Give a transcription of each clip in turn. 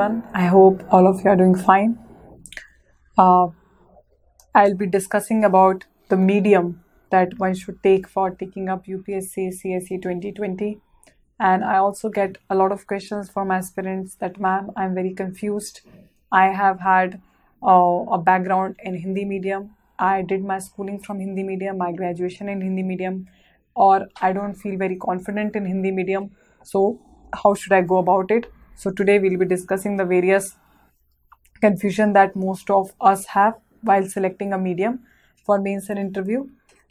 everyone. I hope all of you are doing fine. I'll be discussing about the medium that one should take for taking up UPSC CSE 2020. And I also get a lot of questions from aspirants that, ma'am, I'm very confused. I have had a background in Hindi medium. I did my schooling from Hindi medium, my graduation in Hindi medium, or I don't feel very confident in Hindi medium. So how should I go about it? So today we'll be discussing the various confusion that most of us have while selecting a medium for mains and interview.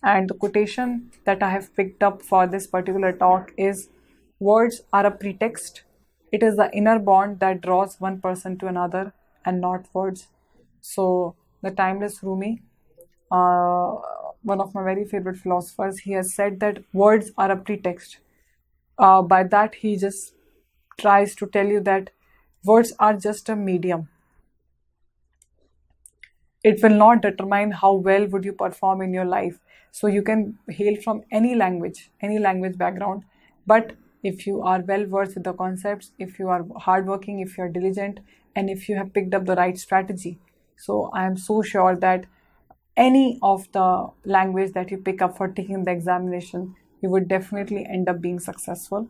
And the quotation that I have picked up for this particular talk is, words are a pretext. It is the inner bond that draws one person to another and not words. So the timeless Rumi, one of my very favorite philosophers, he has said that words are a pretext. By that he just tries to tell you that words are just a medium. It will not determine how well would you perform in your life. So you can hail from any language background, but if you are well versed with the concepts, if you are hardworking, if you are diligent, and if you have picked up the right strategy, so I am so sure that any of the language that you pick up for taking the examination, you would definitely end up being successful.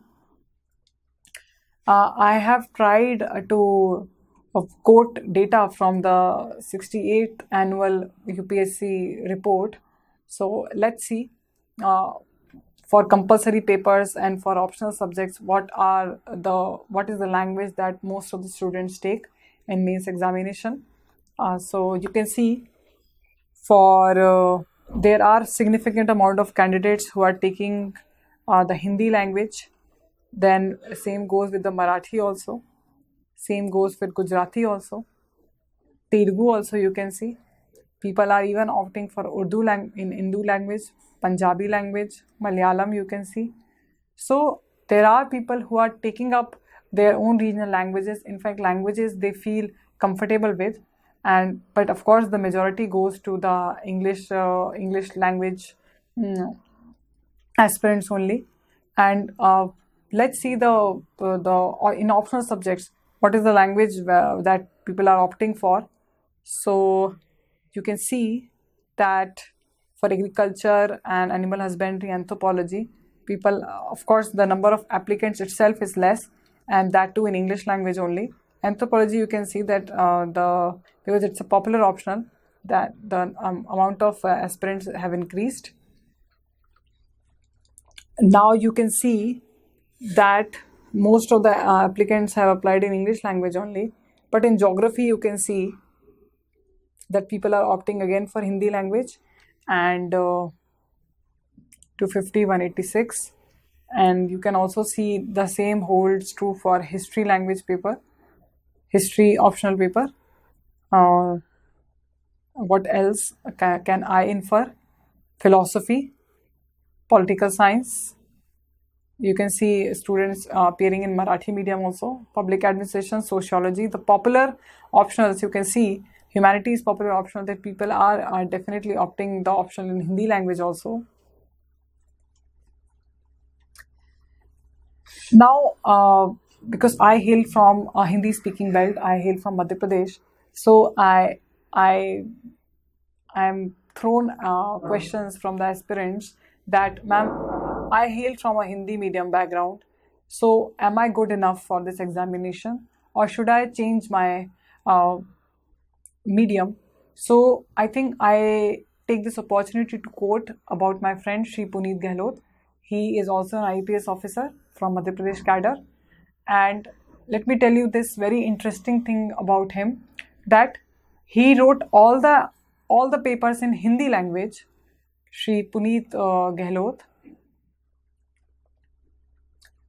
I have tried to quote data from the 68th annual UPSC report. So let's see for compulsory papers and for optional subjects, what is the language that most of the students take in mains examination. So you can see for there are significant amount of candidates who are taking the Hindi language. Then same goes with the Marathi also. Same goes with Gujarati also. Telugu also you can see. People are even opting for Urdu in Hindu language, Punjabi language, Malayalam you can see. So there are people who are taking up their own regional languages. In fact, languages they feel comfortable with. But of course the majority goes to the English language aspirants only. And let's see the in optional subjects, what is the language that people are opting for. So you can see that for agriculture and animal husbandry, anthropology, people, of course, the number of applicants itself is less, and that too in English language only. Anthropology, you can see that because it's a popular optional, that the amount of aspirants have increased. Now you can see that most of the applicants have applied in English language only, but in geography you can see that people are opting again for Hindi language, and 250, 186, and you can also see the same holds true for history language paper, history optional paper. What else can I infer? Philosophy, political science. You can see students appearing in Marathi medium also, public administration, sociology. The popular optionals, you can see humanities popular optional, that people are definitely opting the option in Hindi language also. Now, because I hail from a Hindi speaking belt, I hail from Madhya Pradesh, so I am thrown questions from the aspirants that, ma'am, I hail from a Hindi medium background, so am I good enough for this examination, or should I change my medium? So I think I take this opportunity to quote about my friend Shri Puneet Gehlot. He is also an IPS officer from Madhya Pradesh cadre, and let me tell you this very interesting thing about him, that he wrote all the papers in Hindi language, Shri Puneet Gehlot.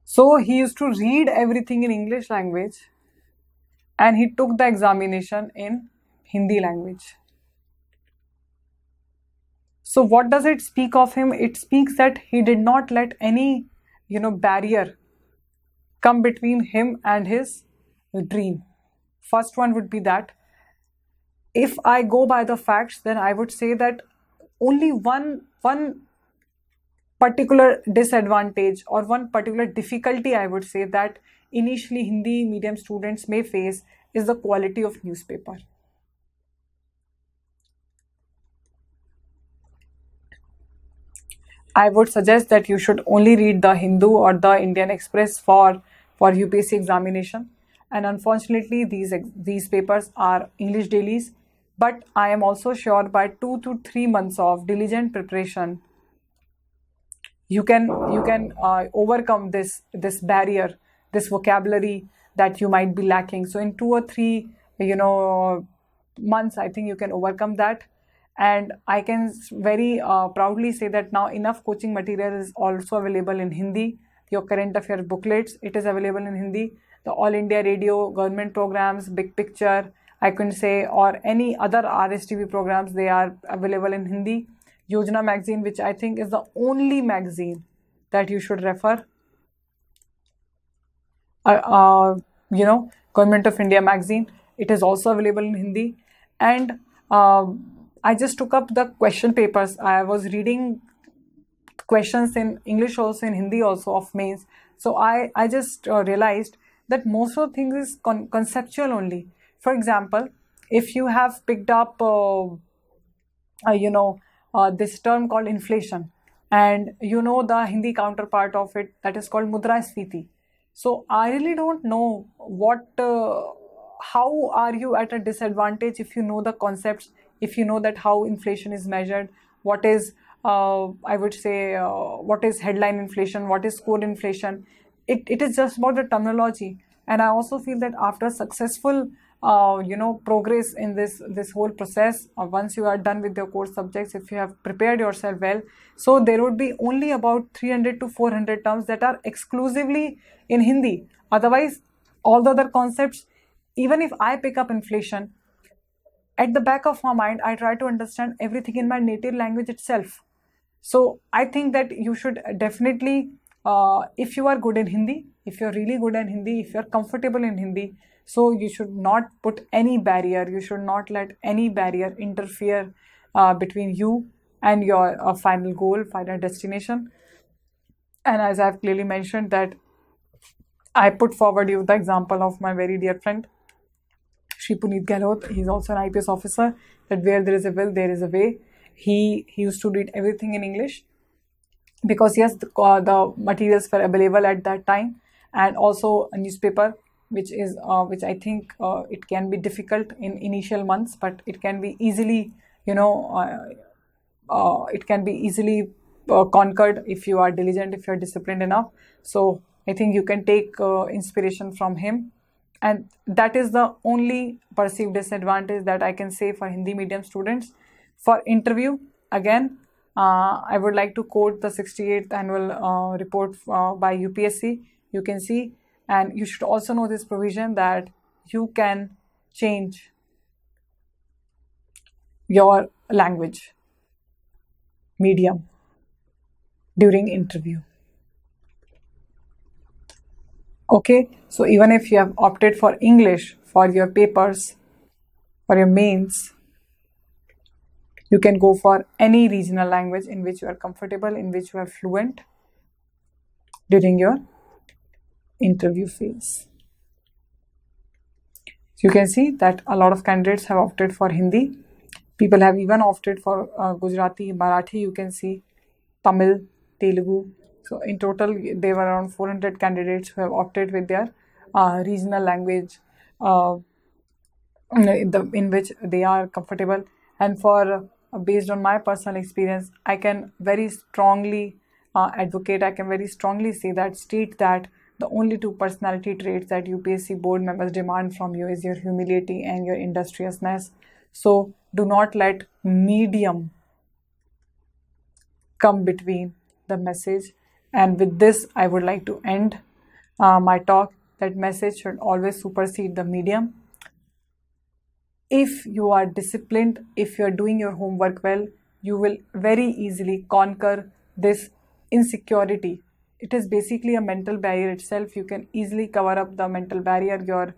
So he used to read everything in English language, and he took the examination in Hindi language. So what does it speak of him? It speaks that he did not let any barrier come between him and his dream. First one would be that if I go by the facts, then I would say that only one particular disadvantage or one particular difficulty I would say that initially Hindi medium students may face is the quality of newspaper. I would suggest that you should only read the Hindu or the Indian Express for UPSC examination. And unfortunately, these papers are English dailies. But I am also sure by 2 to 3 months of diligent preparation, you can overcome this barrier, this vocabulary that you might be lacking. So in 2 or 3 months, I think you can overcome that. And I can very proudly say that now enough coaching material is also available in Hindi. Your current affair booklets, it is available in Hindi. The All India Radio government programs, Big Picture, I can say, or any other RSTV programs, they are available in Hindi. Yojana magazine, which I think is the only magazine that you should refer. Government of India magazine, it is also available in Hindi. And I just took up the question papers. I was reading questions in English also, in Hindi also of mains. So I just realized that most of the things is conceptual only. For example, if you have picked up, this term called inflation, and the Hindi counterpart of it, that is called mudrasfiti. So I really don't know how are you at a disadvantage if you know the concepts, if you know that how inflation is measured, what is, I would say, what is headline inflation, what is core inflation. It is just about the terminology. And I also feel that after successful progress in this whole process, once you are done with your core subjects, if you have prepared yourself well, so there would be only about 300 to 400 terms that are exclusively in Hindi. Otherwise, all the other concepts, even if I pick up inflation, at the back of my mind, I try to understand everything in my native language itself. So I think that you should definitely, if you are good in Hindi, if you're really good in Hindi, if you're comfortable in Hindi, so you should not put any barrier, you should not let any barrier interfere between you and your final goal, final destination. And as I've clearly mentioned that I put forward you the example of my very dear friend, Shri Puneet Gehlot. He's also an IPS officer, that where there is a will, there is a way. He used to read everything in English because yes, the materials were available at that time, and also a newspaper, which I think it can be difficult in initial months, but it can be easily, conquered if you are diligent, if you are disciplined enough. So I think you can take inspiration from him. And that is the only perceived disadvantage that I can say for Hindi medium students. For interview, again, I would like to quote the 68th annual report by UPSC. You can see, and you should also know this provision that you can change your language medium during interview. Okay, so even if you have opted for English for your papers, for your mains, you can go for any regional language in which you are comfortable, in which you are fluent during your interview phase. So you can see that a lot of candidates have opted for Hindi. People have even opted for Gujarati, Marathi, you can see, Tamil, Telugu. So in total, there were around 400 candidates who have opted with their regional language in which they are comfortable. And for based on my personal experience, I can very strongly advocate, I can very strongly state that the only two personality traits that UPSC board members demand from you is your humility and your industriousness. So do not let medium come between the message. And with this, I would like to end my talk, that message should always supersede the medium. If you are disciplined, if you are doing your homework well, you will very easily conquer this insecurity. It is basically a mental barrier itself. You can easily cover up the mental barrier, your,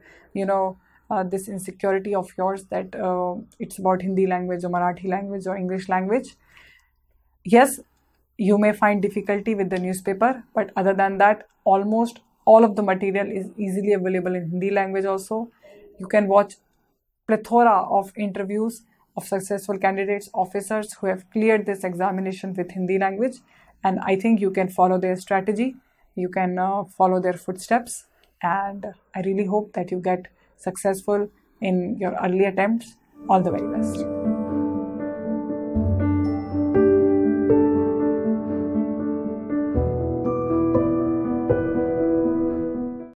this insecurity of yours that it's about Hindi language or Marathi language or English language. Yes, you may find difficulty with the newspaper, but other than that, almost all of the material is easily available in Hindi language also. You can watch plethora of interviews of successful candidates, officers who have cleared this examination with Hindi language, and I think you can follow their strategy, you can follow their footsteps, and I really hope that you get successful in your early attempts. All the very best.